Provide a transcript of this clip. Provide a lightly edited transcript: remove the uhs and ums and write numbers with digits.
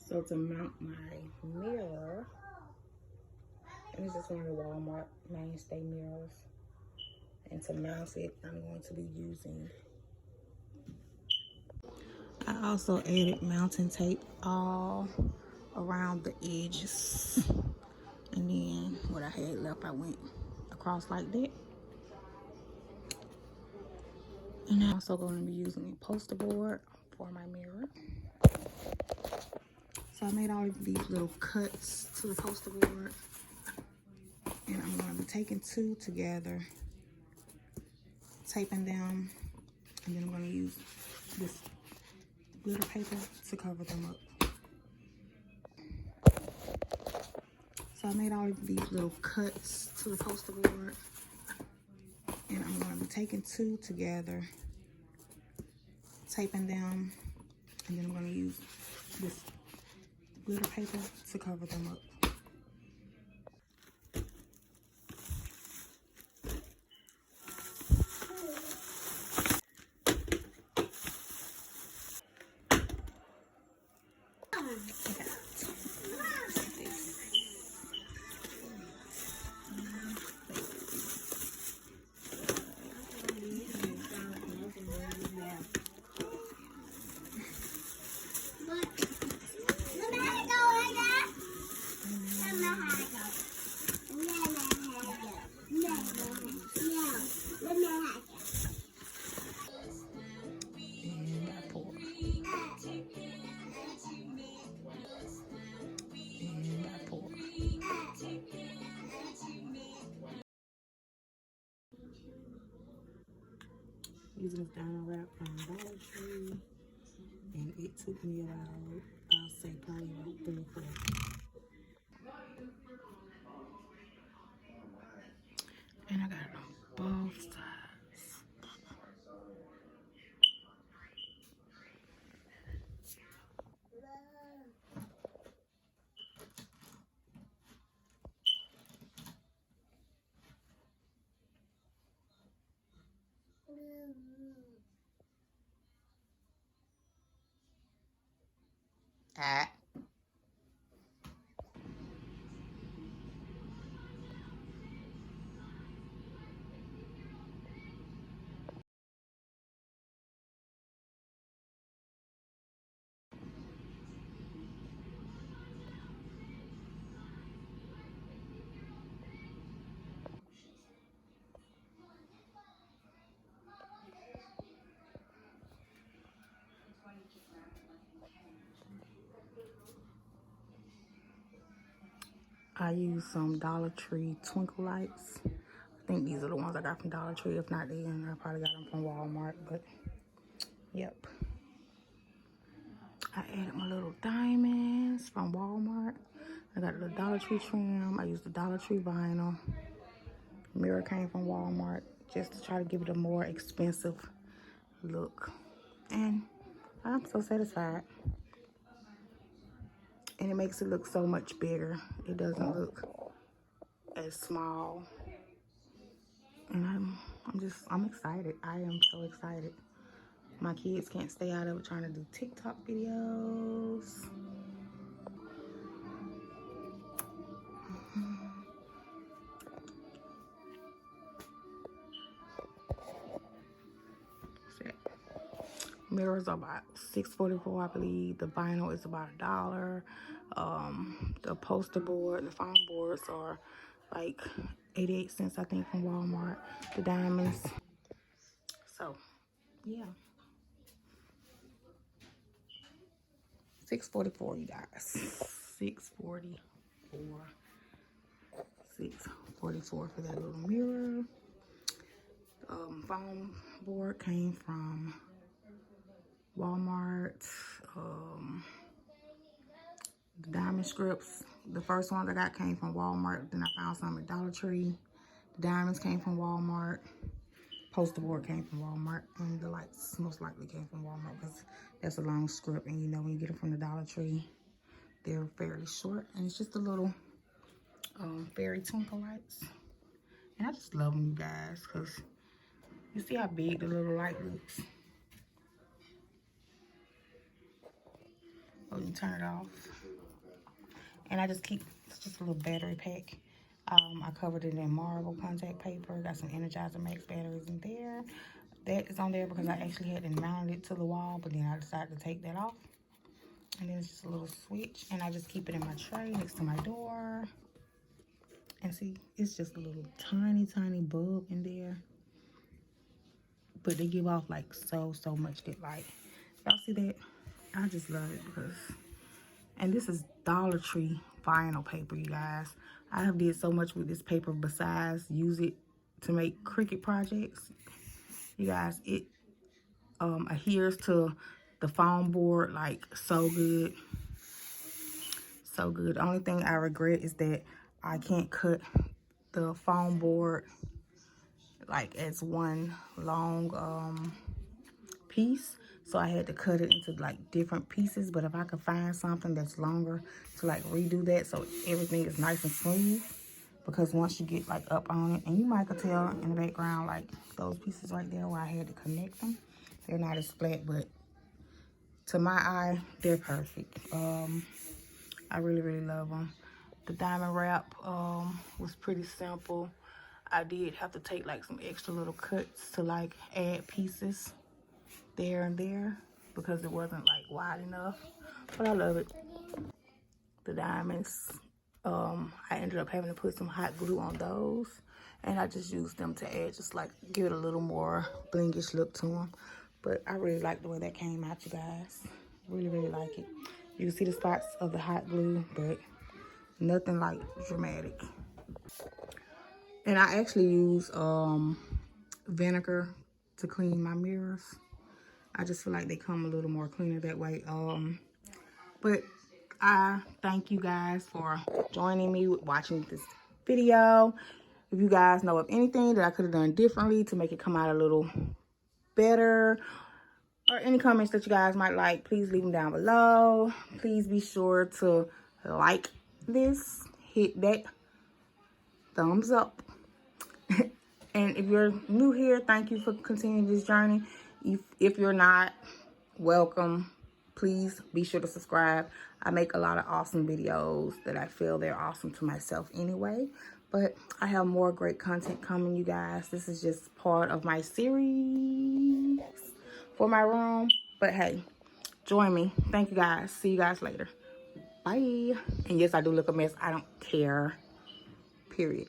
So to mount my mirror, and this is one of the Walmart mainstay mirrors. And to mount it, I'm going to be using, I also added mounting tape all around the edges. And then what I had left, I went across like that. And I'm also going to be using a poster board for my mirror. So I made all of these little cuts to the poster board. And I'm going to be taking two together, taping them, and then I'm going to use this glitter paper to cover them up. So I made all of these little cuts to the poster board. And I'm going to be taking two together, taping them, and then I'm going to use this glitter paper to cover them up. Using this diamond wrap from Dollar Tree, and it took me about, I'll say probably about 3 or 4. And I got it on both sides. Ah. I use some Dollar Tree twinkle lights. I think these are the ones I got from Dollar Tree. If not, then I probably got them from Walmart. But yep. I added my little diamonds from Walmart. I got the Dollar Tree trim. I used the Dollar Tree vinyl. Mirror came from Walmart just to try to give it a more expensive look. And I'm so satisfied. And it makes it look so much bigger. It doesn't look as small. And I'm excited. I am so excited. My kids can't stay out of it trying to do TikTok videos. Mirrors are about $6.44, I believe. The vinyl is about $1. The poster board, the foam boards are like 88 cents, I think, from Walmart. The diamonds. So, yeah. $6.44, you guys. $6.44. $6.44 for that little mirror. Foam board came from Walmart. The diamond scripts, the first ones I got came from Walmart. Then I found some at Dollar Tree. The diamonds came from Walmart. Poster board came from Walmart. And the lights most likely came from Walmart because that's a long script. And you know when you get them from the Dollar Tree, they're fairly short. And it's just a little fairy twinkle lights. And I just love them, you guys, because you see how big the little light looks. Oh, you turn it off. And I just keep, it's just a little battery pack. I covered it in marble contact paper. Got some Energizer Max batteries in there. That is on there because I actually had to mount it to the wall, but then I decided to take that off. And then it's just a little switch, and I just keep it in my tray next to my door. And see, it's just a little tiny bulb in there. But they give off like so much good light. Y'all see that? I just love it because, and this is Dollar Tree vinyl paper, you guys. I have did so much with this paper besides use it to make Cricut projects. You guys, it adheres to the foam board like so good. So good. The only thing I regret is that I can't cut the foam board like as one long piece. So I had to cut it into like different pieces. But if I could find something that's longer to like redo that so everything is nice and smooth. Because once you get like up on it, and you might could tell in the background like those pieces right there where I had to connect them. They're not as flat, but to my eye, they're perfect. I really love them. The diamond wrap was pretty simple. I did have to take like some extra little cuts to like add pieces there and there because it wasn't like wide enough, but I love it. The diamonds, I ended up having to put some hot glue on those, and I just used them to add, just like give it a little more blingish look to them. But I really like the way that came out, you guys. Really like it. You can see the spots of the hot glue, but nothing like dramatic. And I actually use vinegar to clean my mirrors. I just feel like they come a little more cleaner that way. But I thank you guys for joining me with watching this video. If you guys know of anything that I could have done differently to make it come out a little better, or any comments that you guys might like, please leave them down below. Please be sure to like this, hit that thumbs up. And if you're new here, thank you for continuing this journey. If you're not, welcome. Please be sure to subscribe. I make a lot of awesome videos that I feel they're awesome to myself anyway. But I have more great content coming, you guys. This is just part of my series for my room. But hey, join me. Thank you guys. See you guys later. Bye. And yes, I do look a mess. I don't care. Period.